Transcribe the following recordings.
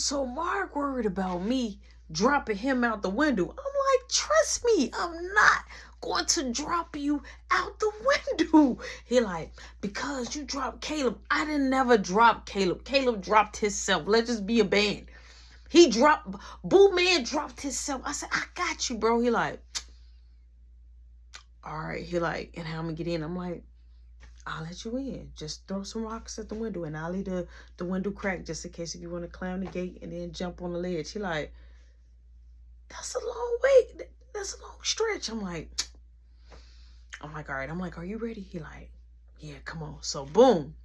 So Mark worried about me dropping him out the window. I'm like, trust me, I'm not going to drop you out the window. He like, because you dropped Caleb. I didn't never drop Caleb. Caleb dropped himself. Let's just be a band. He dropped, Boo Man dropped himself. I said, I got you, bro. He like, all right. He like, and how I'm gonna get in? I'm like, I'll let you in. Just throw some rocks at the window and I'll leave the window crack just in case if you want to climb the gate and then jump on the ledge. He like, that's a long way. That's a long stretch. I'm like, all right. I'm like, are you ready? He like, yeah, come on. So boom.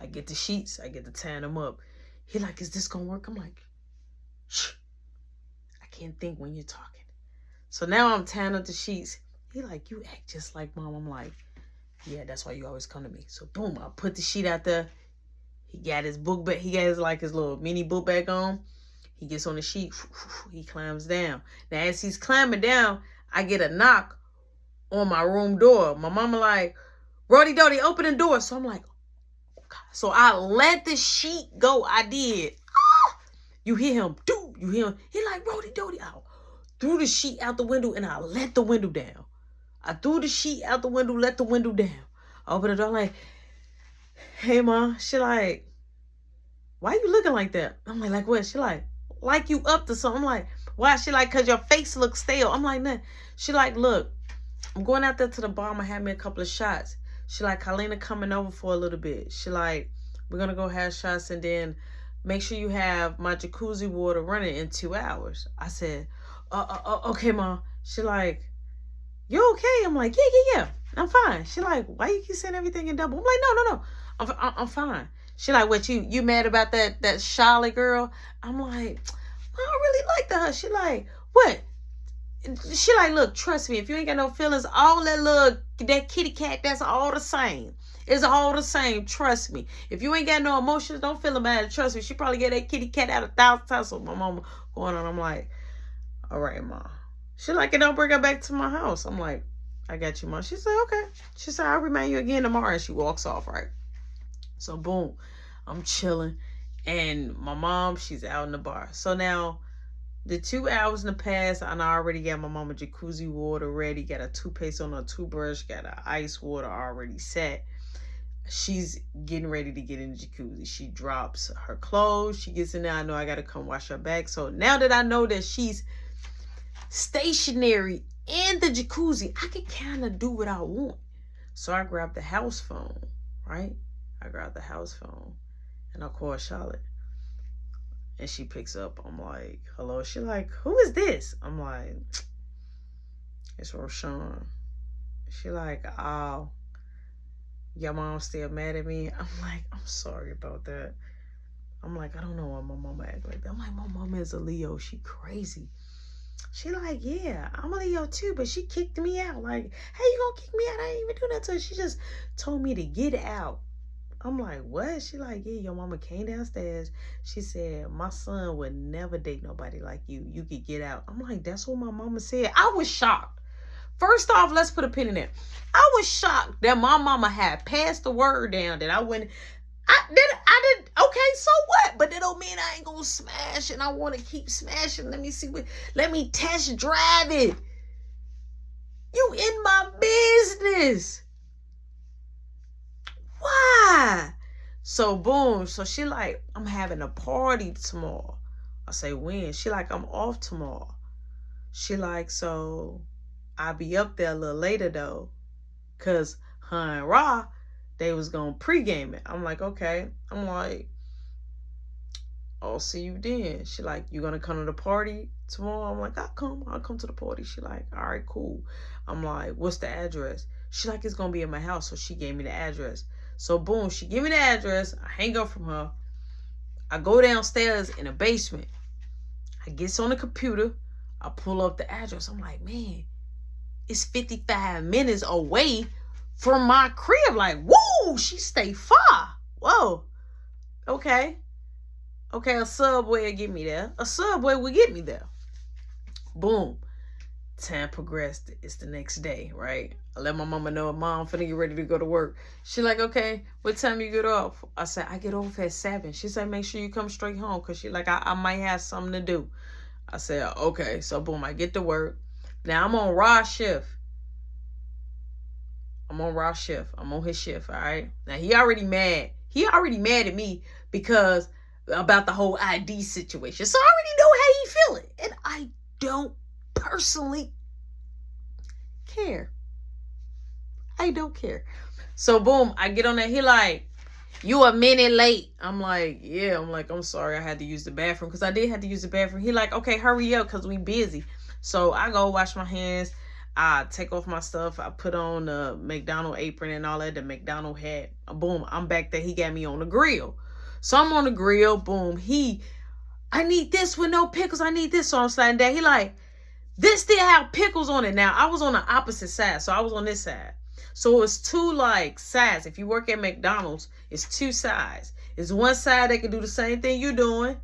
I get the sheets. I get to tying them up. He like, is this gonna work? I'm like, shh. I can't think when you're talking. So now I'm tying up the sheets. He like, you act just like mom. I'm like, yeah, that's why you always come to me. So boom, I put the sheet out there. He got his book bag. He got his little mini book bag on. He gets on the sheet. He climbs down. Now as he's climbing down, I get a knock on my room door. My mama like, Rody Dody, open the door. So I'm like, okay. So I let the sheet go. I did. Ah! You hear him. Dude, you hear him. He like, Rody Dody. I threw the sheet out the window and I let the window down. I threw the sheet out the window, let the window down. I open the door like, hey, Mom. She like, why you looking like that? I'm like what? She like you up to something. I'm like, why? She like, because your face looks stale. I'm like, nah. She like, look, I'm going out there to the bar. I'm going to have me a couple of shots. She like, Carlina coming over for a little bit. She like, we're going to go have shots and then make sure you have my jacuzzi water running in 2 hours. I said, okay, Mom. She like, you okay? I'm like, yeah. I'm fine. She like, why you keep saying everything in double? I'm like, no. I'm fine. She like, what, you mad about that Charlotte girl? I'm like, I don't really like her. She like, what? She like, look, trust me, if you ain't got no feelings, all that kitty cat, that's all the same. It's all the same. Trust me. If you ain't got no emotions, don't feel about it. Trust me. She probably get that kitty cat out 1,000 times. So my mama going on. I'm like, all right, Mom. She like, don't bring her back to my house. I'm like, I got you, Mom. She said, okay. She said, I'll remind you again tomorrow. And she walks off, right? So boom, I'm chilling. And my mom, she's out in the bar. So now the 2 hours in the past, and I already got my mama jacuzzi water ready. Got a toothpaste on her toothbrush. Got a ice water already set. She's getting ready to get in the jacuzzi. She drops her clothes. She gets in there. I know I got to come wash her back. So now that I know that she's stationary in the jacuzzi, I can kind of do what I want. So I grabbed the house phone, right? I grabbed the house phone and I call Charlotte. And she picks up. I'm like, hello. She like, who is this? I'm like, it's Roshan. She like, oh, your mom still mad at me? I'm like, I'm sorry about that. I'm like, I don't know why my mama act like that. I'm like, my mama is a Leo. She crazy. She like, yeah, I'm a Leo too, but she kicked me out. Like, hey, you gonna kick me out? I ain't even do that to her. She just told me to get out. I'm like, what? She like, yeah, your mama came downstairs. She said, my son would never date nobody like you. You could get out. I'm like, that's what my mama said. I was shocked. First off, let's put a pin in it. I was shocked that my mama had passed the word down that I went. I did. Okay, so what? But that don't mean I ain't gonna smash and I want to keep smashing. Let me test drive it. You in my business. Why? So boom. So she like, I'm having a party tomorrow. I say, when? She like, I'm off tomorrow. She like, so I'll be up there a little later though. Cause her and Ra, they was gonna pregame it. I'm like, okay. I'm like, I'll see you then. She like, you gonna come to the party tomorrow? I'm like, I'll come to the party. She like, all right, cool. I'm like, what's the address? She like, it's gonna be in my house. So she gave me the address. So boom, she gave me the address. I hang up from her. I go downstairs in the basement. I get on the computer. I pull up the address. I'm like, man, it's 55 minutes away from my crib. Like, whoa, she stay far. Whoa. Okay, a Subway will get me there. A Subway will get me there. Boom. Time progressed. It's the next day, right? I let my mama know, Mom, I'm finna get ready to go to work. She like, okay, what time you get off? I said, I get off at 7. She said, make sure you come straight home, because she like, I might have something to do. I said, okay. So boom, I get to work. Now I'm on Rod's shift. I'm on his shift, all right? Now he already mad. He already mad at me because about the whole ID situation. So I already know how he feeling. And I don't personally care. I don't care. So boom, I get on there. He like, you a minute late. I'm like, yeah. I'm sorry. I had to use the bathroom, because I did have to use the bathroom. He like, okay, hurry up, because we busy. So I go wash my hands. I take off my stuff. I put on the McDonald's apron and all that, the McDonald's hat. Boom, I'm back there. He got me on the grill. So I'm on the grill. Boom, I need this with no pickles. I need this. So I'm sliding down. He like, this still have pickles on it. Now, I was on the opposite side. So I was on this side. So it's two like sides. If you work at McDonald's, it's two sides. It's one side that can do the same thing you're doing,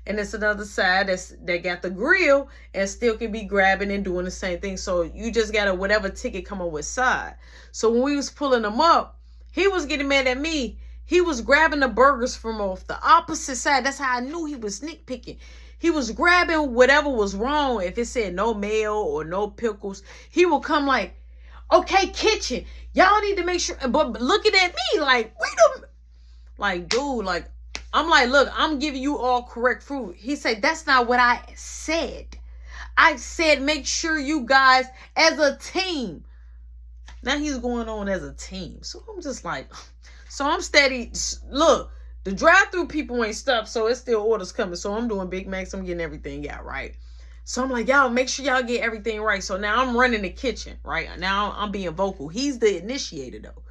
and it's another side that got the grill and still can be grabbing and doing the same thing. So you just gotta whatever ticket come up with side. So when we was pulling them up, he was getting mad at me. He was grabbing the burgers from off the opposite side. That's how I knew he was nitpicking. He was grabbing whatever was wrong. If it said no mayo or no pickles, he would come like, okay, kitchen, y'all need to make sure. But looking at me like, wait a minute. Like, dude, like, I'm like, look, I'm giving you all correct food. He said, that's not what I said. I said, make sure you guys as a team. Now he's going on as a team. So I'm just like, so I'm steady. Look, the drive-through people ain't stopped, so it's still orders coming. So I'm doing Big Macs. I'm getting everything out, right? So I'm like, y'all, make sure y'all get everything right. So now I'm running the kitchen, right? Now I'm being vocal. He's the initiator, though.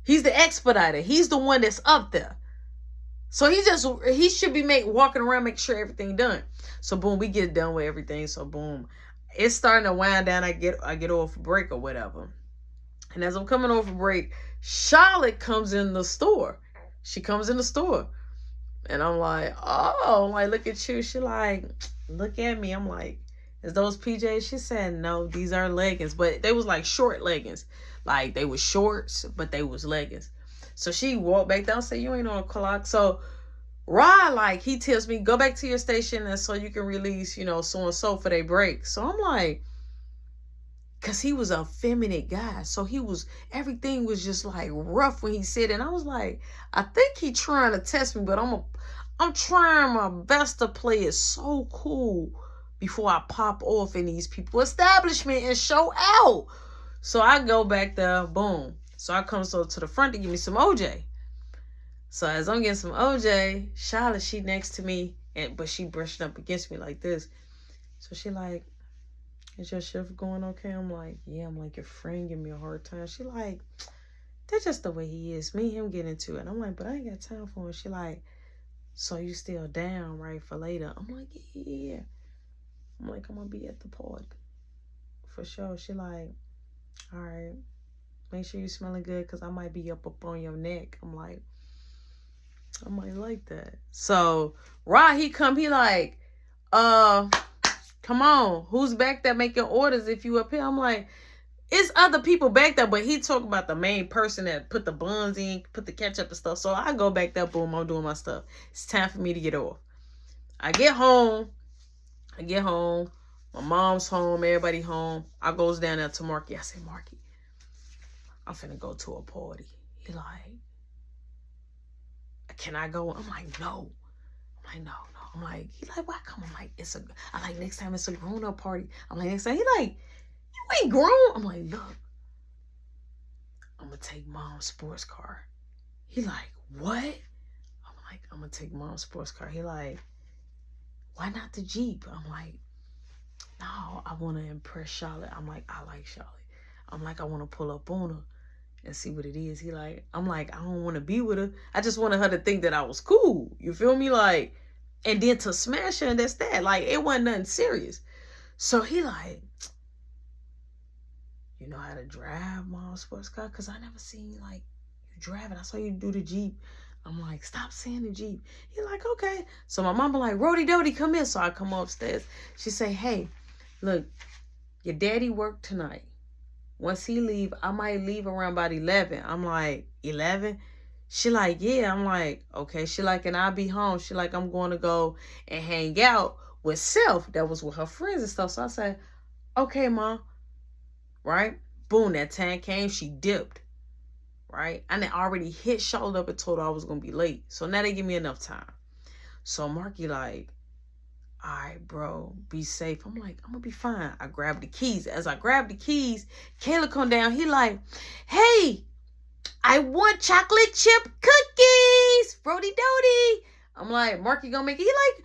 He's the expediter. He's the one that's up there. So he should be walking around, making sure everything done. So boom, we get done with everything. So boom, it's starting to wind down. I get off break or whatever. And as I'm coming off break, Charlotte comes in the store. She comes in the store. And I'm like, oh, I'm like, look at you. She like, look at me. I'm like, is those PJs? She said, no, these are leggings. But they was like short leggings. Like, they was shorts, but they was leggings. So she walked back down and said, you ain't on a clock. So Rod, like, he tells me, go back to your station and so you can release, so-and-so for their break. So I'm like, because he was a feminine guy. So everything was just like rough when he said it. And I was like, I think he trying to test me, but I'm trying my best to play it so cool before I pop off in these people establishment and show out. So I go back there, boom. So I come to the front to give me some OJ. So as I'm getting some OJ, Charlotte, she next to me, but she brushed up against me like this. So she like, is your shift going okay? I'm like, yeah. I'm like, your friend give me a hard time. She like, that's just the way he is. Me and him get into it. And I'm like, but I ain't got time for him. She like, so you still down, right, for later? I'm like, yeah. I'm like, I'm going to be at the party. For sure. She like, all right. Make sure you smelling good, because I might be up on your neck. I'm like, I might like that. So, Rod, he like, come on, who's back there making orders if you up here? I'm like, it's other people back there, but he talking about the main person that put the buns in, put the ketchup and stuff. So I go back there, boom, I'm doing my stuff. It's time for me to get off. I get home. My mom's home, everybody home. I goes down there to Marky. I say, Marky, I'm finna go to a party. He like, can I go? I'm like, no. I'm like, no. I'm like, he like, why come? I'm like, I like, next time it's a grown-up party. I'm like, next time. He like, you ain't grown. I'm like, look, I'm gonna take mom's sports car. He like, what? I'm like, I'm gonna take mom's sports car. He like, why not the Jeep? I'm like, no, I want to impress Charlotte. I'm like, I like Charlotte. I'm like, I want to pull up on her and see what it is. He like, I'm like, I don't want to be with her. I just wanted her to think that I was cool. You feel me? Like, and then to smash her and that's that. Like, it wasn't nothing serious. So he like, you know how to drive mom's sports car? Because I never seen, like, you driving. I saw you do the Jeep. I'm like, stop saying the Jeep. He like, okay. So my mama like, Rody Dody, come in. So I come upstairs. She say, hey, look, your daddy work tonight. Once he leave, I might leave around about 11. I'm like, 11? She like, yeah. I'm like, okay. She like, and I'll be home. She like, I'm going to go and hang out with Self. That was with her friends and stuff. So I said, okay, Mom. Right? Boom, that time came. She dipped. Right? And I already hit Charlotte up and told her I was going to be late. So now they give me enough time. So Marky like, all right, bro, be safe. I'm like, I'm going to be fine. I grabbed the keys. As I grabbed the keys, Kayla come down. He like, hey, I want chocolate chip cookies. Frody Doty. I'm like, Marky gonna make it. He like,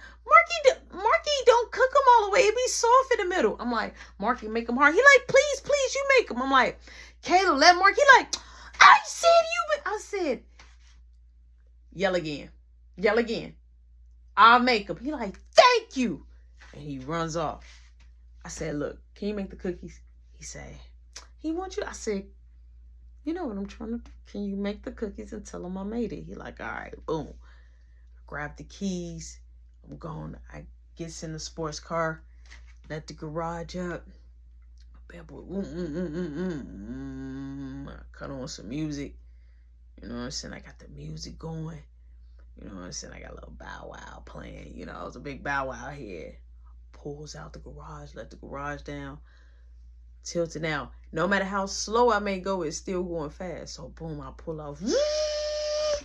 Marky don't cook them all the way. It be soft in the middle. I'm like, Marky make them hard. He like, please, you make them. I'm like, Kayla, let Marky. He like, I said, yell again. I'll make them. He like, thank you. And he runs off. I said, look, can you make the cookies? He said, he wants you. I said, you know what I'm trying to do. Can you make the cookies and tell him I made it? He like, all right, boom. Grab the keys. I'm going. I gets in the sports car. Let the garage up. Bad boy. Cut on some music. You know what I'm saying? I got the music going. You know what I'm saying? I got a little Bow Wow playing. You know, it was a big Bow Wow here. Pulls out the garage. Let the garage down. Tilted down. No matter how slow I may go, it's still going fast. So boom, I pull off.